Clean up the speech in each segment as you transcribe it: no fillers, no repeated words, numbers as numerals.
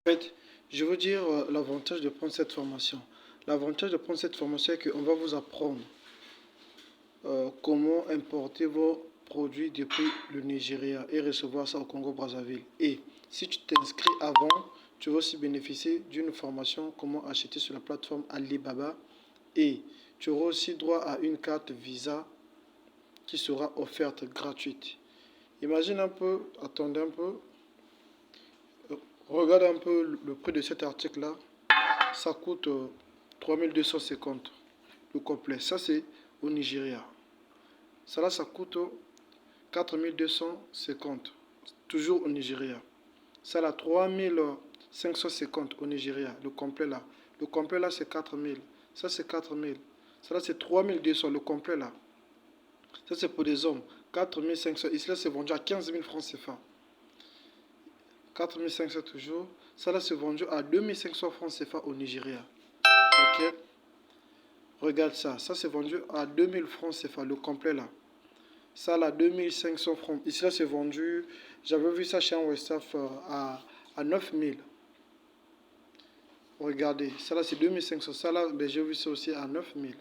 En fait, je veux dire l'avantage de prendre cette formation. L'avantage de prendre cette formation est qu'on va vous apprendre comment importer vos produits depuis le Nigeria et recevoir ça au Congo-Brazzaville. Et si tu t'inscris avant, tu vas aussi bénéficier d'une formation comment acheter sur la plateforme Alibaba et tu auras aussi droit à une carte Visa qui sera offerte gratuite. Imagine un peu, attendez un peu, regarde un peu le prix de cet article-là. Ça coûte 3250 le complet. Ça, c'est au Nigeria. Ça là, ça coûte 4250, toujours au Nigeria. Ça là, 3550 au Nigeria, le complet là. Le complet là, c'est 4000. Ça, c'est 4000. Ça là, c'est 3200, le complet là. Ça, c'est pour des hommes. 4500. Ici là, c'est vendu à 15 000 francs CFA. 4500 toujours. Ça là, c'est vendu à 2500 francs CFA au Nigeria. Ok. Regarde ça. Ça, c'est vendu à 2000 francs CFA, le complet là. Ça là, 2500 francs. Ici là, c'est vendu. J'avais vu ça chez un Westaf à 9000. Regardez. Ça là, c'est 2500. Ça là, ben, j'ai vu ça aussi à 9000.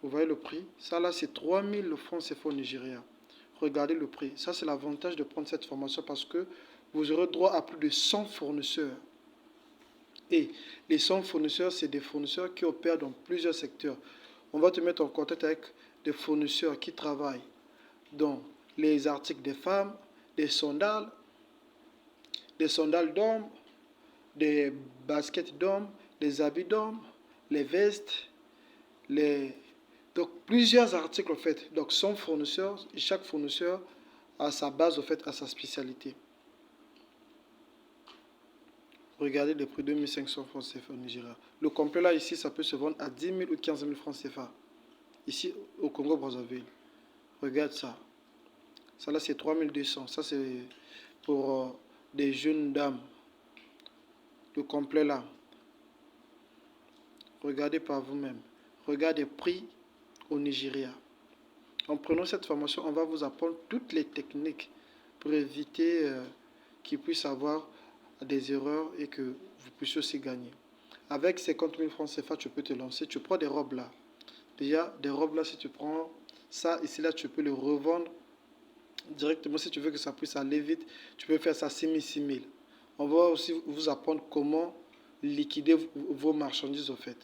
Vous voyez le prix. Ça là, c'est 3000 francs CFA au Nigeria. Regardez le prix. Ça, c'est l'avantage de prendre cette formation parce que vous aurez droit à plus de 100 fournisseurs. Et les 100 fournisseurs, c'est des fournisseurs qui opèrent dans plusieurs secteurs. On va te mettre en contact avec des fournisseurs qui travaillent dans les articles des femmes, des sandales d'hommes, des baskets d'hommes, des habits d'hommes, les vestes, donc plusieurs articles en fait. Donc 100 fournisseurs, et chaque fournisseur a sa base en fait, à sa spécialité. Regardez le prix 2500 francs CFA au Nigeria. Le complet là ici, ça peut se vendre à 10 000 ou 15 000 francs CFA. Ici au Congo-Brazzaville. Regarde ça. Ça là c'est 3200. Ça c'est pour des jeunes dames. Le complet là. Regardez par vous-même. Regardez prix au Nigeria. En prenant cette formation, on va vous apprendre toutes les techniques pour éviter qu'il puisse avoir des erreurs et que vous puissiez aussi gagner. Avec 50 000 francs CFA, tu peux te lancer. Tu prends des robes là. Déjà, des robes là, si tu prends ça, ici là, tu peux le revendre directement. Si tu veux que ça puisse aller vite, tu peux faire ça 6 000, 6 000. On va aussi vous apprendre comment liquider vos marchandises au fait.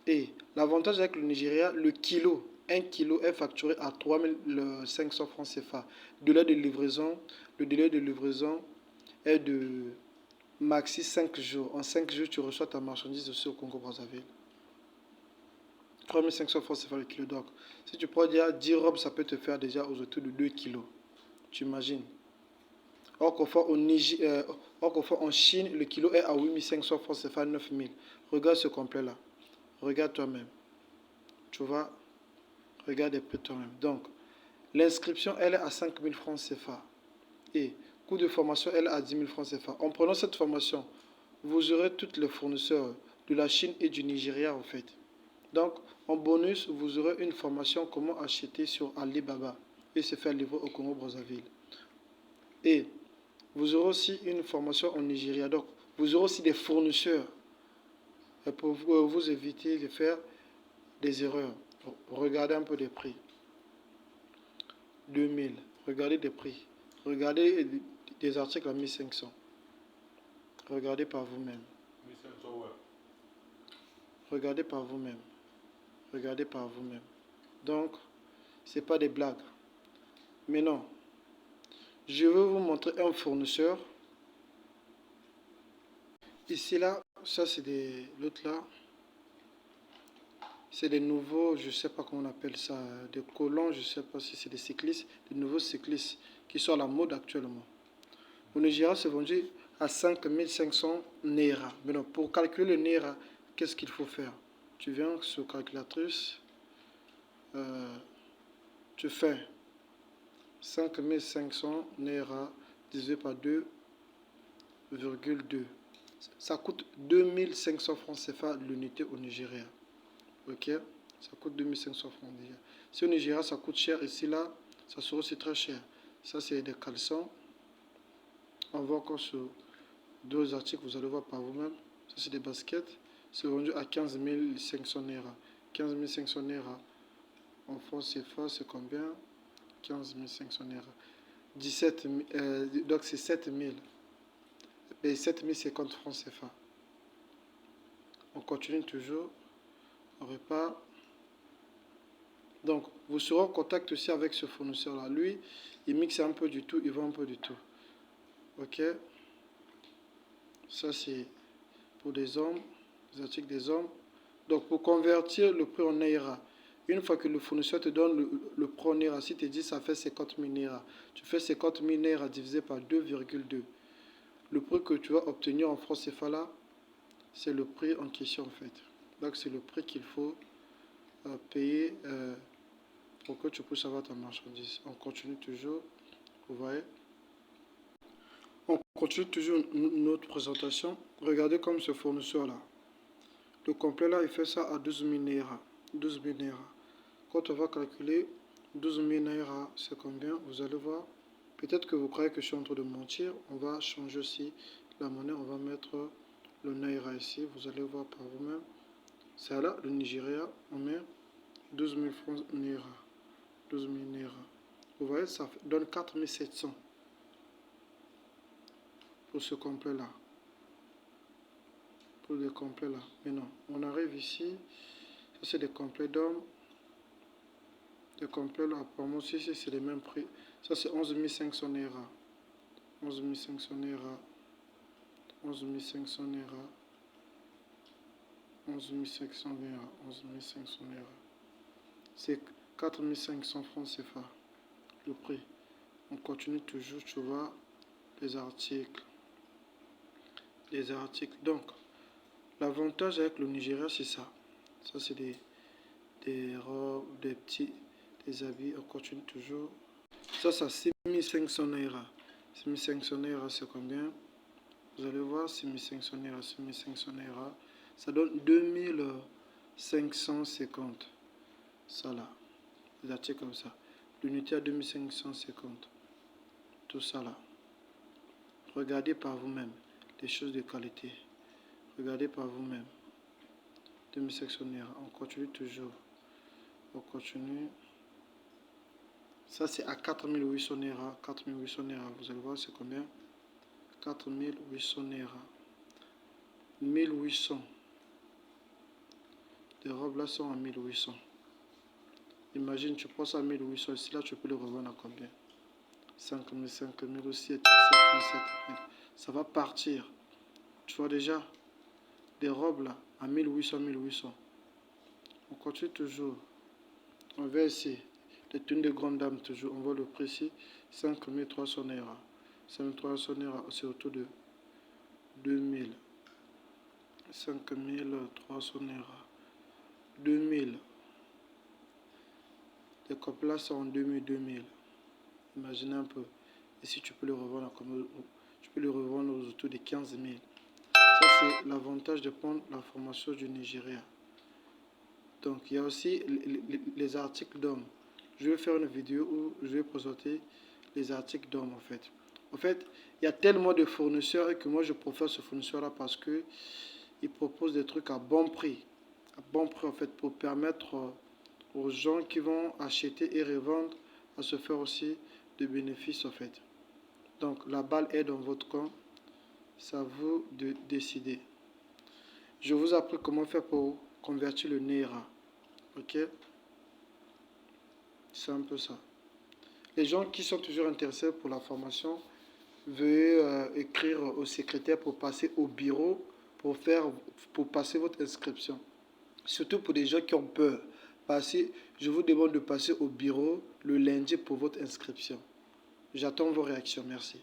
Et l'avantage avec le Nigeria, le kilo, 1 kilo est facturé à 3500 francs CFA. Le délai de livraison est de maxi 5 jours. En 5 jours, tu reçois ta marchandise aussi au Congo-Brazzaville. 3500 francs CFA le kilo. Donc, si tu prends déjà 10 robes, ça peut te faire déjà autour de 2 kilos. Tu imagines. Or qu'au fois en Chine, le kilo est à 8500 francs CFA, 9000. Regarde ce complet-là. Regarde toi-même. Tu vois, regarde un peu toi-même. Donc, l'inscription, elle est à 5 000 francs CFA. Et coût de formation, elle est à 10 000 francs CFA. En prenant cette formation, vous aurez tous les fournisseurs de la Chine et du Nigeria, en fait. Donc, en bonus, vous aurez une formation comment acheter sur Alibaba et se faire livrer au Congo-Brazzaville. Et vous aurez aussi une formation en Nigeria. Donc, vous aurez aussi des fournisseurs pour vous éviter de faire des erreurs. Regardez un peu les prix. 2000. Regardez des prix. Regardez des articles à 1500. Regardez par vous-même. 1500, ouais. Regardez par vous-même. Regardez par vous-même. Donc, c'est pas des blagues. Mais non. Je vais vous montrer un fournisseur. Ici, là, ça c'est des... L'autre là, c'est des nouveaux, je sais pas comment on appelle ça, des colons, je sais pas si c'est des cyclistes, des nouveaux cyclistes qui sont à la mode actuellement. Au Nigeria, c'est vendu à 5500 Naira. Mais non, pour calculer le Naira, qu'est-ce qu'il faut faire? Tu viens sur calculatrice, tu fais 5500 Naira divisé par 2,2. Ça coûte 2500 francs CFA l'unité au Nigeria. Ok? Ça coûte 2500 francs déjà. Si au Nigeria, ça coûte cher, ici là, ça sera aussi très cher. Ça, c'est des caleçons. On va encore sur deux articles, vous allez voir par vous-même. Ça, c'est des baskets. C'est vendu à 15 500 naira. 15 500 naira. En France CFA, c'est combien? 15 500 naira. 17 000, donc c'est 7 000. Et 7 050 francs CFA. On continue toujours. On repart. Donc, vous serez en contact aussi avec ce fournisseur-là. Lui, il mixe un peu du tout, il vend un peu du tout. Ok? Ça, c'est pour des hommes, les articles des hommes. Donc, pour convertir le prix en naira, une fois que le fournisseur te donne le prix en naira, si tu dis ça fait 50 000 naira, tu fais 50 000 naira divisé par 2,2. Le prix que tu vas obtenir en francs CFA là, c'est le prix en question en fait. Donc, c'est le prix qu'il faut payer pour que tu puisses avoir ta marchandise. On continue toujours, vous voyez. On continue toujours notre présentation. Regardez comme ce fournisseur là. Le complet là, il fait ça à 12 000 naira. 12 000 naira. Quand on va calculer 12 000 naira, c'est combien? Vous allez voir. Peut-être que vous croyez que je suis en train de mentir. On va changer aussi la monnaie. On va mettre le naira ici. Vous allez voir par vous-même. C'est là, le Nigeria. On met 12 000 francs naira. 12 000 naira. Vous voyez, ça donne 4 700 pour ce complet là. Pour le complet là. Mais non, on arrive ici. Ça, c'est des complets d'hommes. Des complets là, apparemment, si c'est les mêmes prix. Ça, c'est 11 500 naira. 11 500 naira. 11 500 naira. 11 500 naira. 11 500 naira. C'est 4 500 francs CFA. Le prix. On continue toujours, tu vois, les articles. Les articles. Donc, l'avantage avec le Nigeria, c'est ça. Ça, c'est des robes, des petits, des habits. On continue toujours. Ça, c'est 6500 naira. 6500 naira, c'est combien? Vous allez voir, 6500 naira, 6500 naira. Ça donne 2550. Ça là. Des articles comme ça. L'unité à 2550. Tout ça là. Regardez par vous-même. Des choses de qualité. Regardez par vous-même. 2500 naira. On continue toujours. On continue. Ça, c'est à 4800 naira. 4800 naira. Vous allez voir, c'est combien? 4800 naira. 1800. Les robes là sont à 1800. Imagine, tu prends ça à 1800. Ici, là, tu peux le revendre à combien? 5000, 5000 ou 7000, 7000. Ça va partir. Tu vois déjà, des robes là, à 1800, 1800. On continue toujours. On va ici. Les tenues de grande dame, toujours. On voit le prix ici. 5300 naira. 5300 naira, c'est autour de 2000. 5300 naira. 2000. Les copes là sont en 2000. Imaginez un peu. Et si tu peux le revendre comme tu peux le revendre aux autour de 15 000. Ça, c'est l'avantage de prendre la formation du Nigeria. Donc, il y a aussi les articles d'hommes. Je vais faire une vidéo où je vais présenter les articles d'hommes, en fait. En fait, il y a tellement de fournisseurs et que moi, je préfère ce fournisseur-là parce que il propose des trucs à bon prix. À bon prix, en fait, pour permettre aux gens qui vont acheter et revendre à se faire aussi des bénéfices, en fait. Donc, la balle est dans votre camp. C'est à vous de décider. Je vous apprends comment faire pour convertir le naira. Ok? C'est un peu ça. Les gens qui sont toujours intéressés pour la formation, veuillez écrire au secrétaire pour passer au bureau pour passer votre inscription. Surtout pour des gens qui ont peur. Je vous demande de passer au bureau le lundi pour votre inscription. J'attends vos réactions. Merci.